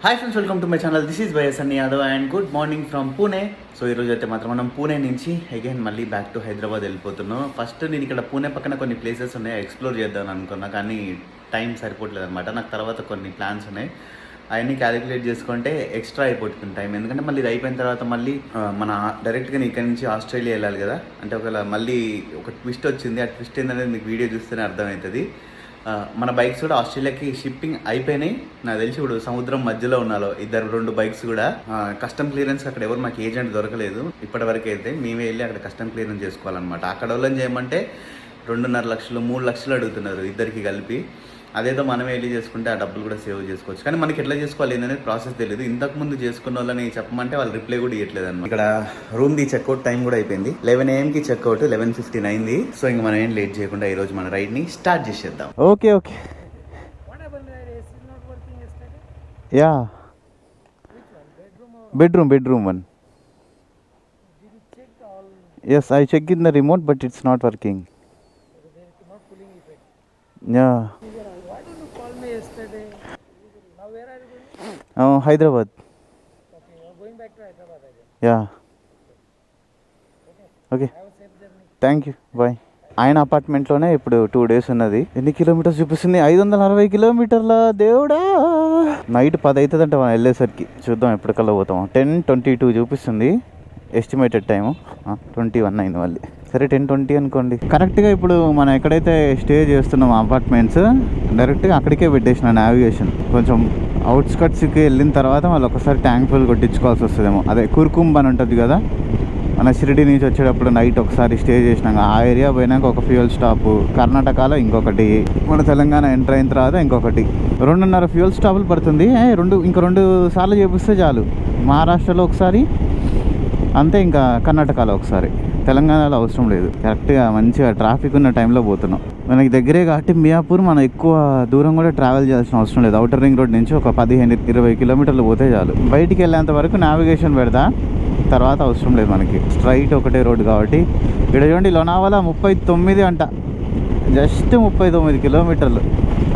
Hi friends, welcome to my channel. This is YS అన్ని Yadav and good morning from Pune. So ఈరోజు అయితే మాత్రం మనం పూణే నుంచి అగైన్ మళ్ళీ బ్యాక్ టు హైదరాబాద్ వెళ్ళిపోతున్నాం. ఫస్ట్ నేను ఇక్కడ పూణే పక్కన కొన్ని ప్లేసెస్ ఉన్నాయి, ఎక్స్ప్లోర్ చేద్దామని అనుకున్నా, కానీ టైం సరిపోవట్లేదు అనమాట. నాకు తర్వాత కొన్ని ప్లాన్స్ ఉన్నాయి, అవన్నీ క్యాలిక్యులేట్ చేసుకుంటే ఎక్స్ట్రా అయిపోతుంది టైం. ఎందుకంటే మళ్ళీ ఇది అయిపోయిన తర్వాత మళ్ళీ మన డైరెక్ట్గా ఇక్కడ నుంచి ఆస్ట్రేలియా వెళ్ళాలి కదా. అంటే ఒకవేళ మళ్ళీ ఒక ట్విస్ట్ వచ్చింది, ఆ ట్విస్ట్ ఏంటనేది మీకు వీడియో చూస్తేనే అర్థమవుతుంది. మన బైక్స్ కూడా ఆస్ట్రేలియాకి షిప్పింగ్ అయిపోయినాయి. నాకు తెలిసి ఇప్పుడు సముద్రం మధ్యలో ఉన్నాలో రెండు బైక్స్ కూడా కస్టమ్ క్లియరెన్స్ అక్కడ ఎవరు మాకు ఏజెంట్ దొరకలేదు ఇప్పటి వరకు. అయితే మేమే వెళ్ళి అక్కడ కస్టమ్ క్లియరెన్స్ చేసుకోవాలన్నమాట. అక్కడ వాళ్ళని చేయమంటే 2.5 లక్షలు 3 లక్షలు అడుగుతున్నారు ఇద్దరికి కలిపి. అదేదో మనమే వెళ్ళి చేసుకుంటే ఆ డబ్బులు కూడా సేవ్ చేసుకోవచ్చు. కానీ మనకి ఎట్లా చేసుకోవాలి ఏంటనేది ప్రాసెస్ తెలియదు. ఇంతకుముందు చేసుకున్న వాళ్ళని చెప్పమంటే వాళ్ళు రిప్లై కూడా ఇవ్వట్లేదు అనమాట. ఇక్కడ రూమ్ది చెక్అవుట్ టైం కూడా అయిపోయింది. 11 AM కి చెక్అవుట్, 11:15 అయింది. సో ఇంక మనం ఏం లేట్ చేయకుండా ఈ రోజు మన రైడ్ ని స్టార్ట్ చేసేద్దాం. Okay yeah, bedroom one. Yes, I checked in the remote but it's not working. Yeah. Why didn't you call me yesterday? Now where are you going? Hyderabad. Okay, you are going back to Hyderabad again. Yeah. Okay. Have a safe journey. Thank you, bye. ఆయన అపార్ట్మెంట్లోనే ఇప్పుడు 2 days ఉన్నది. ఎన్ని kilometres చూపిస్తుంది? 560 కిలోమీటర్ల. దేవుడా, night 10 అవుతుందంట మనం వెళ్ళేసరికి. చూద్దాం ఎప్పటికల్లా పోతాం. 10:22 చూపిస్తుంది ఎస్టిమేటెడ్ టైము. 21 అయింది మళ్ళీ. సరే 10:20 అనుకోండి. కరెక్ట్గా ఇప్పుడు మనం ఎక్కడైతే స్టే చేస్తున్నాం అపార్ట్మెంట్స్, డైరెక్ట్గా అక్కడికే పెట్టేసిన నావిగేషన్. కొంచెం అవుట్స్కట్స్కి వెళ్ళిన తర్వాత మళ్ళీ ఒకసారి ట్యాంక్ ఫుల్ కొట్టించుకోవాల్సి వస్తుందేమో. అదే కుర్కుంబ్ అని ఉంటుంది కదా, మన షిరిడి నుంచి వచ్చేటప్పుడు నైట్ ఒకసారి స్టే చేసినాక ఆ ఏరియా పోయినాక ఒక ఫ్యూయల్ స్టాప్, కర్ణాటకలో ఇంకొకటి, మన తెలంగాణ ఎంటర్ అయిన తర్వాత ఇంకొకటి. 2.5 ఫ్యూయల్ స్టాపులు పడుతుంది. ఇంకా 2 సార్లు చేపిస్తే చాలు. మహారాష్ట్రలో ఒకసారి అంతే, ఇంకా కర్ణాటకలో ఒకసారి. తెలంగాణలో అవసరం లేదు. కరెక్ట్గా మంచిగా ట్రాఫిక్ ఉన్న టైంలో పోతున్నాం. మనకి దగ్గరే కాబట్టి మియాపూర్ మనం ఎక్కువ దూరం కూడా ట్రావెల్ చేయాల్సిన అవసరం లేదు. అవుటర్ రింగ్ రోడ్ నుంచి ఒక 15-20 కిలోమీటర్లు పోతే చాలు. బయటికి వెళ్ళేంత వరకు నావిగేషన్ పెడతా, తర్వాత అవసరం లేదు మనకి. స్ట్రైట్ ఒకటే రోడ్ కాబట్టి. ఇక్కడ చూడండి, లోనావాలా 39 అంట, జస్ట్ 39 కిలోమీటర్లు.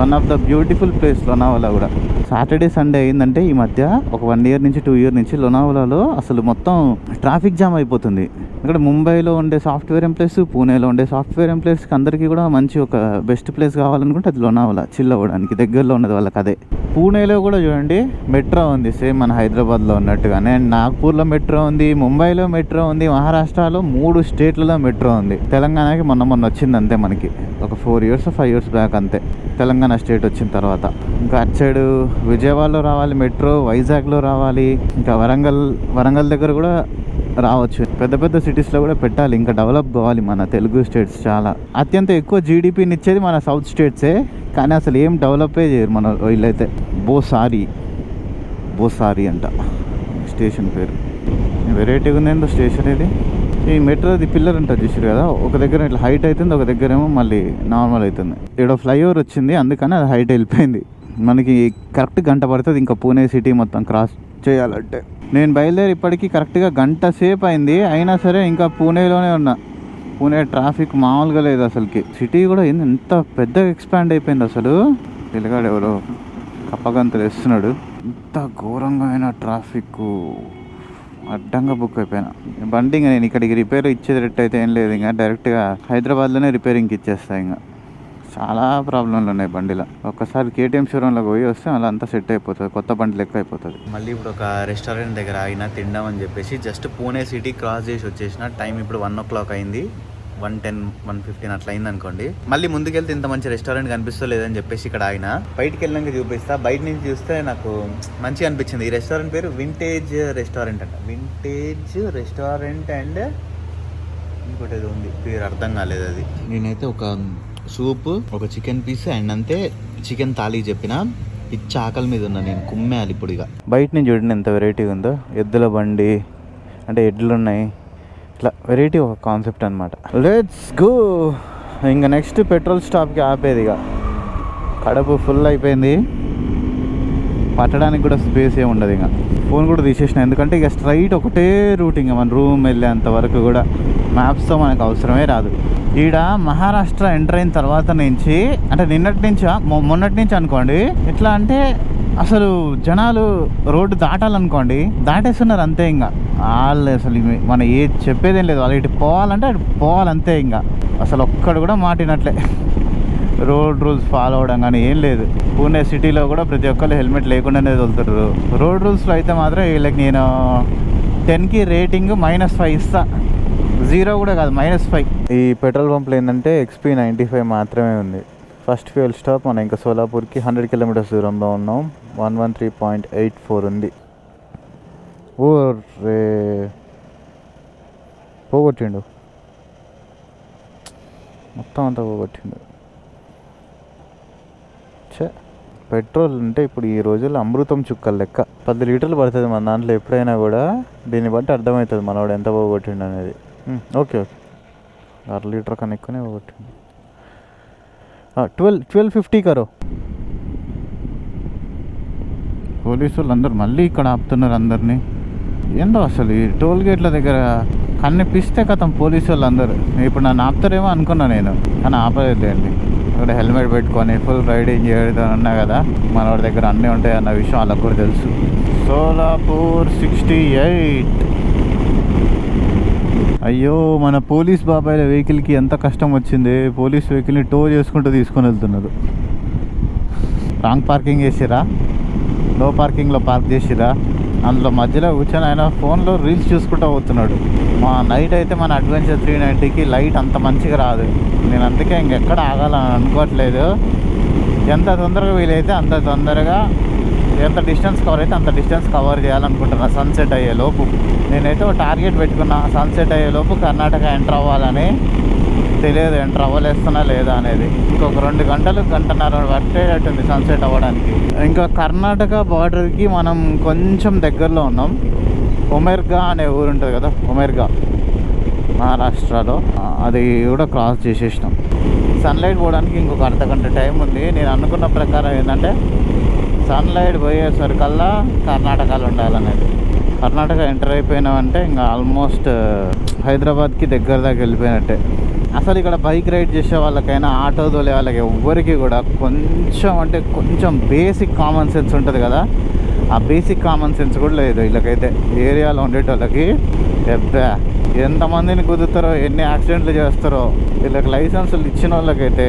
One of the beautiful place Lonavala కూడా. సాటర్డే సండే అయిందంటే ఈ మధ్య ఒక 1 year నుంచి 2 years నుంచి లోనావాలాలో అసలు మొత్తం ట్రాఫిక్ జామ్ అయిపోతుంది. ఇక్కడ ముంబైలో ఉండే సాఫ్ట్వేర్ ఎంప్లాయీస్, పూణేలో ఉండే సాఫ్ట్వేర్ ఎంప్లాయీస్కి అందరికీ కూడా మంచి ఒక బెస్ట్ ప్లేస్ కావాలనుకుంటే అది లోనావాలా. చిల్ అవ్వడానికి దగ్గరలో ఉన్నది వాళ్ళకి అదే. పూణేలో కూడా చూడండి మెట్రో ఉంది, సేమ్ మన హైదరాబాద్లో ఉన్నట్టుగానే. నాగ్పూర్లో మెట్రో ఉంది, ముంబైలో మెట్రో ఉంది, మహారాష్ట్రలో 3 స్టేట్లలో మెట్రో ఉంది. తెలంగాణకి మొన్న వచ్చింది అంతే మనకి, ఒక 4 years 5 years బ్యాక్ అంతే తెలంగాణ స్టేట్ వచ్చిన తర్వాత. ఇంకా అటు సైడ్ విజయవాడలో రావాలి మెట్రో, వైజాగ్లో రావాలి, ఇంకా వరంగల్ దగ్గర కూడా రావచ్చు. పెద్ద పెద్ద సిటీస్లో కూడా పెట్టాలి. ఇంకా డెవలప్ కావాలి మన తెలుగు స్టేట్స్. చాలా అత్యంత ఎక్కువ జీడిపిని ఇచ్చేది మన సౌత్ స్టేట్సే, కానీ అసలు ఏం డెవలపే చేయరు మన వీళ్ళైతే. బోసారి అంట స్టేషన్ పేరు. వెరైటీగా ఉందేందో స్టేషన్ ఇది. ఈ మెట్రోది పిల్లర్ ఉంటుంది చూసారు కదా, ఒక దగ్గర ఇట్లా హైట్ అవుతుంది, ఒక దగ్గర ఏమో మళ్ళీ నార్మల్ అవుతుంది. ఇక్కడ ఫ్లైఓవర్ వచ్చింది, అందుకని అది హైట్ వెళ్ళిపోయింది. మనకి కరెక్ట్ గంట పడుతుంది ఇంకా పూణే సిటీ మొత్తం క్రాస్ చేయాలంటే. నేను బయలుదేరి ఇప్పటికీ కరెక్ట్గా గంట సేపు అయింది, అయినా సరే ఇంకా పూణేలోనే ఉన్నా. పూణే ట్రాఫిక్ మామూలుగా లేదు అసలుకి. సిటీ కూడా ఎంత పెద్దగా ఎక్స్పాండ్ అయిపోయింది అసలు. పిల్లగాడు ఎవరో కప్పగంతలు వేస్తున్నాడు. ఇంత ఘోరంగా అయిన ట్రాఫిక్, అడ్డంగా బుక్ అయిపోయినా. బండి ఇంకా నేను ఇక్కడికి రిపేర్ ఇచ్చేటట్టు అయితే ఏం లేదు, ఇంకా డైరెక్ట్గా హైదరాబాద్లోనే రిపేరింగ్కి ఇచ్చేస్తా. ఇంకా చాలా ప్రాబ్లంలు ఉన్నాయి బండిలో. ఒక్కసారి కేటీఎం షోరూంలోకి పోయి వస్తే అలా అంతా సెట్ అయిపోతుంది, కొత్త బండి లెక్క అయిపోతుంది. మళ్ళీ ఇప్పుడు ఒక రెస్టారెంట్ దగ్గర అయినా తిందాం అని చెప్పేసి జస్ట్ పూణే సిటీ క్రాస్ చేసి వచ్చేసిన. టైం ఇప్పుడు 1 o'clock అయింది, 1:10 1:15 అట్లా అయింది అనుకోండి. మళ్ళీ ముందుకెళ్తే ఇంత మంచి రెస్టారెంట్ కనిపిస్తలేదని చెప్పేసి ఇక్కడ ఆయన బయటికి వెళ్ళాక చూపిస్తా. బయట నుంచి చూస్తే నాకు మంచిగా అనిపించింది. ఈ రెస్టారెంట్ పేరు వింటేజ్ రెస్టారెంట్ అంట. వింటేజ్ రెస్టారెంట్ అండ్ ఇంకోటి ఏదో ఉంది, పేరు అర్థం కాలేదు అది. నేనైతే ఒక సూప్, ఒక చికెన్ పీస్ అండ్ అంతే చికెన్ థాలీ చెప్పిన. పిచ్చ ఆకలి మీద ఉన్నా నేను, కుమ్మేయాలి ఇప్పుడు. ఇక బయట నుంచి చూడండి ఎంత వెరైటీగా ఉందో. ఎద్దుల బండి అంటే ఎడ్లు ఉన్నాయి, ఇట్లా వెరైటీ ఒక కాన్సెప్ట్ అనమాట. Let's go. ఇంకా నెక్స్ట్ పెట్రోల్ స్టాప్కి ఆపేది. ఇక కడుపు ఫుల్ అయిపోయింది. పట్టడానికి కూడా స్పేస్ ఏమి ఉండదు. ఇంకా ఫోన్ కూడా తీసేసిన, ఎందుకంటే ఇక స్ట్రైట్ ఒకటే రూట్, ఇంకా మన రూమ్ వెళ్ళేంత వరకు కూడా మ్యాప్స్తో మనకు అవసరమే రాదు. ఈడ మహారాష్ట్ర ఎంటర్ అయిన తర్వాత నుంచి, అంటే నిన్నటి నుంచి మొన్నటి నుంచి అనుకోండి, ఎట్లా అంటే అసలు జనాలు రోడ్డు దాటాలనుకోండి దాటేస్తున్నారు అంతే. ఇంకా వాళ్ళు అసలు మన ఏది చెప్పేదేం లేదు, వాళ్ళు ఇటు పోవాలంటే అటు పోవాలంతే. ఇంకా అసలు ఒక్కడు కూడా మాటినట్లే, రోడ్ రూల్స్ ఫాలో అవడం కానీ ఏం లేదు. పూణే సిటీలో కూడా ప్రతి ఒక్కరు హెల్మెట్ లేకుండానే వెళ్తారు. రోడ్ రూల్స్లో అయితే మాత్రం వీళ్ళకి నేను 10కి రేటింగ్ -5 ఇస్తా, 0 కూడా కాదు, -5. ఈ పెట్రోల్ పంప్లో ఏంటంటే XP 95 మాత్రమే ఉంది. ఫస్ట్ ఫ్యూయల్ స్టాప్ మనం ఇంకా సోలాపూర్కి 100 కిలోమీటర్స్ దూరంలో ఉన్నాం. 113.84 ఉంది. ఓ రే పోగొట్టిండు, మొత్తం అంతా పోగొట్టిండు. పెట్రోల్ అంటే ఇప్పుడు ఈ రోజుల్లో అమృతం చుక్కలు లెక్క. 10 లీటర్లు పడుతుంది మన దాంట్లో ఎప్పుడైనా కూడా. దీన్ని బట్టి అర్థమవుతుంది మనవాడు ఎంత పోగొట్టిండు అనేది. ఓకే 1/2 లీటర్ కన్నా ఎక్కువనే పోగొట్టిండు. 1250 కరో. పోలీసు వాళ్ళు అందరు మళ్ళీ ఇక్కడ ఆపుతున్నారు అందరినీ. ఏందో అసలు ఈ టోల్ గేట్ల దగ్గర కనిపిస్తే కథం పోలీసు వాళ్ళు అందరు ఇప్పుడు నన్ను ఆపుతారేమో అనుకున్నా నేను, కానీ ఆపలేదండి. ఇక్కడ హెల్మెట్ పెట్టుకొని ఫుల్ రైడింగ్ చేయడం అన్నా కదా, మనవాడి దగ్గర అన్నీ ఉంటాయి అన్న విషయం వాళ్ళకు కూడా తెలుసు. సోలాపూర్ 68. అయ్యో మన పోలీస్ బాబాయ్ల వెహికల్కి ఎంత కష్టం వచ్చింది. పోలీస్ వెహికల్ని టో చేసుకుంటూ తీసుకొని వెళ్తున్నారు. రాంగ్ పార్కింగ్ చేసిరా, నో పార్కింగ్లో పార్క్ చేసిరా, అందులో మధ్యలో కూర్చొని ఆయన ఫోన్లో రీల్స్ చూసుకుంటూ పోతున్నాడు. మా నైట్ అయితే మన అడ్వెంచర్ 390కి లైట్ అంత మంచిగా రాదు. నేను అందుకే ఇంకెక్కడ ఆగాలని అనుకోవట్లేదు. ఎంత తొందరగా వీలైతే అంత తొందరగా, ఎంత డిస్టెన్స్ కవర్ అయితే అంత డిస్టెన్స్ కవర్ చేయాలనుకుంటున్నా సన్సెట్ అయ్యేలోపు. నేనైతే ఒక టార్గెట్ పెట్టుకున్నా, సన్సెట్ అయ్యేలోపు కర్ణాటక ఎంటర్ అవ్వాలని. తెలియదు ఎంటర్ అవ్వలేస్తున్నా లేదా అనేది. ఇంకొక 2 గంటలు, 1.5 పట్టేటట్టుంది సన్సెట్ అవ్వడానికి. ఇంకా కర్ణాటక బార్డర్కి మనం కొంచెం దగ్గరలో ఉన్నాం. ఒమెర్గా అనే ఊరు ఉంటుంది కదా, ఒమెర్గా మహారాష్ట్రలో, అది కూడా క్రాస్ చేసేసినాం. సన్లైట్ పోవడానికి ఇంకొక అర్ధగంట టైం ఉంది. నేను అనుకున్న ప్రకారం ఏంటంటే సన్లైట్ పోయేసరికల్లా కర్ణాటకలో ఉండాలనేది. కర్ణాటక ఎంటర్ అయిపోయినామంటే ఇంకా ఆల్మోస్ట్ హైదరాబాద్కి దగ్గర దాకా వెళ్ళిపోయినట్టే. అసలు ఇక్కడ బైక్ రైడ్ చేసే వాళ్ళకైనా, ఆటో తోలే వాళ్ళకి ఎవ్వరికి కూడా కొంచెం అంటే కొంచెం బేసిక్ కామన్ సెన్స్ ఉంటుంది కదా, ఆ బేసిక్ కామన్ సెన్స్ కూడా లేదు వీళ్ళకైతే. ఏరియాలో ఉండేటోళ్ళకి ఎంతమందిని కుదురుతారో, ఎన్ని యాక్సిడెంట్లు చేస్తారో. వీళ్ళకి లైసెన్సులు ఇచ్చిన వాళ్ళకైతే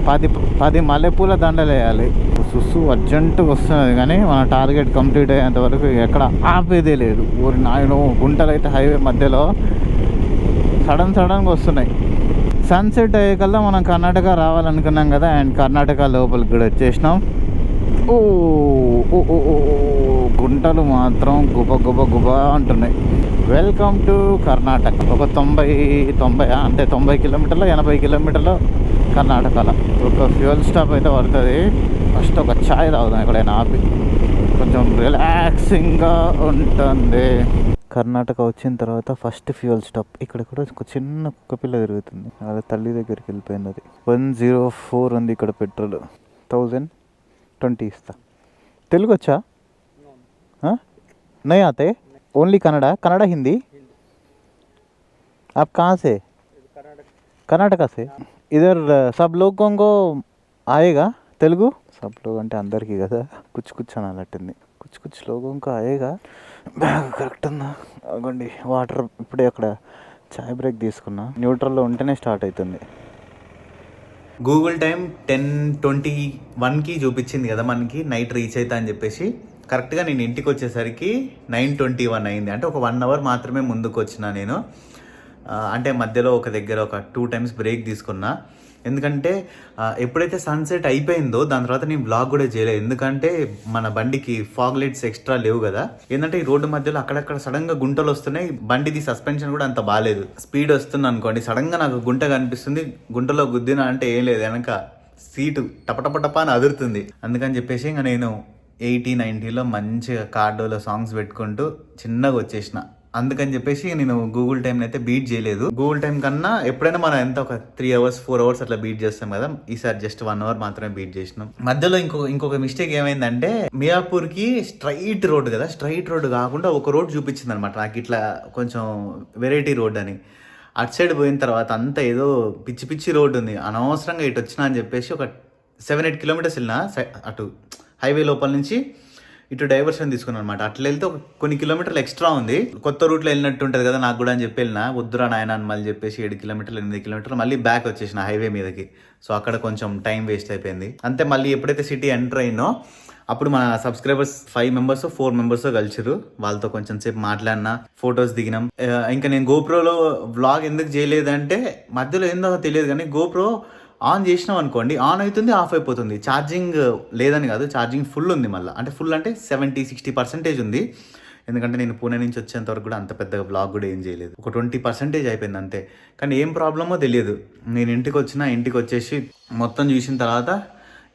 10 మల్లెపూల దండలు వేయాలి. సుస్సు అర్జెంటుగా వస్తున్నది, కానీ మన టార్గెట్ కంప్లీట్ అయ్యేంత వరకు ఎక్కడ ఆపేదే లేదు. ఊరి నాయన గుంటలు అయితే హైవే మధ్యలో సడన్గా వస్తున్నాయి. సన్సెట్ అయ్యేకల్లా మనం కర్ణాటక రావాలనుకున్నాం కదా, అండ్ కర్ణాటక లోపలికి కూడా వచ్చేసినాం. ఓ గుంటలు మాత్రం గుబ అంటున్నాయి. Welcome to Karnataka. ఒక 90 కిలోమీటర్లు 80 కిలోమీటర్లు కర్ణాటకలో. ఒక ఫ్యూయల్ స్టాప్ అయితే పడుతుంది. ఫస్ట్ ఒక ఛాయ్ తాగుదాం ఎక్కడైనా ఆపి, కొంచెం రిలాక్సింగ్గా ఉంటుంది. కర్ణాటక వచ్చిన తర్వాత ఫస్ట్ ఫ్యూయల్ స్టాప్. ఇక్కడ కూడా ఒక చిన్న కుక్కపిల్ల తిరుగుతుంది, అలా తల్లి దగ్గరికి వెళ్ళిపోయింది. అది 104 ఉంది ఇక్కడ పెట్రోల్. 1020 ఇస్తా. తెలుగు వచ్చా? नहीं आते? ओनली कन्नड़ा हिंदी? आप कहाँ से? कर्नाटका से. इधर सब लोगों को आएगा तेलुगु? सब लोग అంటే అందరికీ కదా, కుచ్ అనాలట్టుంది. కుచ్ లోగోంకో ఆయేగా. బ్యాగ్ కరెక్ట్ ఉందా? అగోండి వాటర్. ఇప్పుడే అక్కడ చాయ్ బ్రేక్ తీసుకున్నా. న్యూట్రల్లో ఉంటేనే స్టార్ట్ అవుతుంది. గూగుల్ టైం 10:21కి చూపించింది కదా మనకి, నైట్ రీచ్ అవుతా అని చెప్పేసి. కరెక్ట్గా నేను ఇంటికి వచ్చేసరికి 9:21 అయింది. అంటే ఒక 1 అవర్ మాత్రమే ముందుకు వచ్చిన నేను. అంటే మధ్యలో ఒక దగ్గర ఒక 2 టైమ్స్ బ్రేక్ తీసుకున్నా. ఎందుకంటే ఎప్పుడైతే సన్సెట్ అయిపోయిందో దాని తర్వాత నేను బ్లాగ్ కూడా చేయలేదు. ఎందుకంటే మన బండికి ఫాగ్ లైట్స్ ఎక్స్ట్రా లేవు కదా. ఏంటంటే ఈ రోడ్డు మధ్యలో అక్కడక్కడ సడన్గా గుంటలు వస్తున్నాయి. బండిది సస్పెన్షన్ కూడా అంత బాగాలేదు. స్పీడ్ వస్తుంది అనుకోండి, సడన్గా నాకు గుంట కనిపిస్తుంది. గుంటలో గుద్దిన అంటే ఏం లేదు, వెనక సీటు టపటపటప అని అదురుతుంది. అందుకని చెప్పేసి ఇంకా నేను 80-90లో మంచిగా కార్డోలో సాంగ్స్ పెట్టుకుంటూ చిన్నగా వచ్చేసిన. అందుకని చెప్పేసి నేను గూగుల్ టైం అయితే బీట్ చేయలేదు. గూగుల్ టైం కన్నా ఎప్పుడైనా మనం ఎంత ఒక 3 hours 4 hours అట్లా బీట్ చేస్తాం కదా, ఈసారి జస్ట్ 1 hour మాత్రమే బీట్ చేసినాం. మధ్యలో ఇంకొక మిస్టేక్ ఏమైందంటే, మియాపూర్ కి స్ట్రైట్ రోడ్ కదా, స్ట్రైట్ రోడ్ కాకుండా ఒక రోడ్ చూపించింది అనమాట నాకు, ఇట్లా కొంచెం వెరైటీ రోడ్ అని. అటు సైడ్ పోయిన తర్వాత అంతా ఏదో పిచ్చి పిచ్చి రోడ్ ఉంది, అనవసరంగా ఇటు వచ్చినా అని చెప్పేసి ఒక 7-8 kilometers వెళ్ళినా అటు హైవే లోపల నుంచి ఇటు డైవర్షన్ తీసుకున్నాను అనమాట. అట్లా వెళ్తే ఒక కొన్ని కిలోమీటర్లు ఎక్స్ట్రా ఉంది, కొత్త రూట్లో వెళ్ళినట్టు ఉంటుంది కదా నాకు కూడా అని చెప్పి వెళ్ళినా. వద్దురా నాయన అని మళ్ళీ చెప్పేసి 7 kilometers 8 kilometers మళ్ళీ బ్యాక్ వచ్చేసిన హైవే మీదకి. సో అక్కడ కొంచెం టైం వేస్ట్ అయిపోయింది అంతే. మళ్ళీ ఎప్పుడైతే సిటీ ఎంటర్ అయినో అప్పుడు మన సబ్స్క్రైబర్స్ 5 members 4 members కలిసిరు, వాళ్ళతో కొంచెం సేపు మాట్లాడినా, ఫొటోస్ దిగినాం. ఇంకా నేను గోప్రోలో వ్లాగ్ ఎందుకు చేయలేదంటే, మధ్యలో ఏందో తెలియదు కానీ గోప్రో ఆన్ చేసినాం అనుకోండి, ఆన్ అవుతుంది ఆఫ్ అయిపోతుంది. ఛార్జింగ్ లేదని కాదు, ఛార్జింగ్ ఫుల్ ఉంది మళ్ళీ, అంటే ఫుల్ అంటే 70-60% ఉంది. ఎందుకంటే నేను పూణే నుంచి వచ్చేంత వరకు కూడా అంత పెద్ద వ్లాగ్ కూడా ఏం చేయలేదు, ఒక 20% అయిపోయింది అంతే. కానీ ఏం ప్రాబ్లమో తెలియదు. నేను ఇంటికి వచ్చేసి మొత్తం చూసిన తర్వాత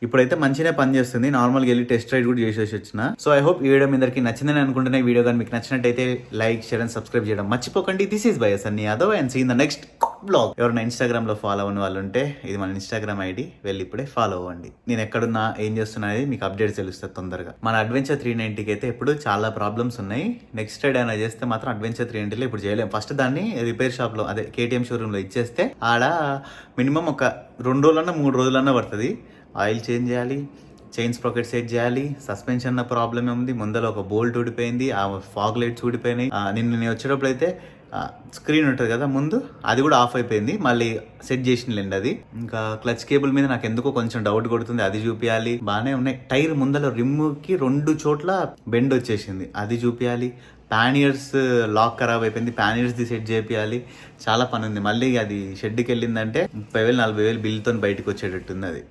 ఇప్పుడైతే మంచిగానే పనిచేస్తుంది. నార్మల్గా వెళ్ళి టెస్ట్ రైడ్ కూడా చేసేసి వచ్చిన. సో ఐ హోప్ ఈ వీడియో మీ అందరికీ నచ్చిందని అనుకుంటున్నా. ఈ వీడియో కానీ మీకు నచ్చినట్టయితే లైక్, షేర్ అండ్ సబ్స్క్రైబ్ చేయడం మర్చిపోకండి. This is by Sunny Yadav and see in the next blog. ఎవరైనా ఇన్స్టాగ్రామ్లో ఫాలో అవ్వని వాళ్ళు ఉంటే ఇది మన ఇన్స్టాగ్రామ్ ఐడి, వెళ్ళి ఇప్పుడే ఫాలో అవ్వండి. నేను ఎక్కడున్నా ఏం చేస్తున్నా అనేది మీకు అప్డేట్స్ తెలుస్తుంది తొందరగా. మన అడ్వెంచర్ 390కి అయితే ఇప్పుడు చాలా ప్రాబ్లమ్స్ ఉన్నాయి. నెక్స్ట్ రైడ్ అయినా చేస్తే మాత్రం అడ్వెంచర్ 390లో ఇప్పుడు చేయలేం. ఫస్ట్ దాన్ని రిపేర్ షాప్లో, అదే KTM షోరూంలో ఇచ్చేస్తే ఆడ మినిమం ఒక 2 రోజులన్నా 3 రోజులన్నా పడుతుంది. ఆయిల్ చేంజ్ చేయాలి, చైన్ స్ప్రాకెట్ సెట్ చేయాలి, సస్పెన్షన్ ప్రాబ్లమ్ ఉంది, ముందర ఒక బోల్ట్ ఊడిపోయింది, ఆ ఫాగ్ లైట్స్ ఊడిపోయినాయి. నేను వచ్చేటప్పుడు అయితే స్క్రీన్ ఉంటుంది కదా ముందు, అది కూడా ఆఫ్ అయిపోయింది, మళ్ళీ సెట్ చేసినలేండి అది. ఇంకా క్లచ్ కేబుల్ మీద నాకు ఎందుకో కొంచెం డౌట్ కొడుతుంది, అది చూపించాలి. బాగానే ఉన్నాయి. టైర్ ముందర రిమ్కి 2 చోట్ల బెండ్ వచ్చేసింది, అది చూపించాలి. ప్యానియర్స్ లాక్ ఖరాబ్ అయిపోయింది, ప్యానియర్స్ది సెట్ చేయాలి. చాలా పని ఉంది. మళ్ళీ అది షెడ్కి వెళ్ళిందంటే 30,000-40,000 బిల్తో బయటకు వచ్చేటట్టుంది అది.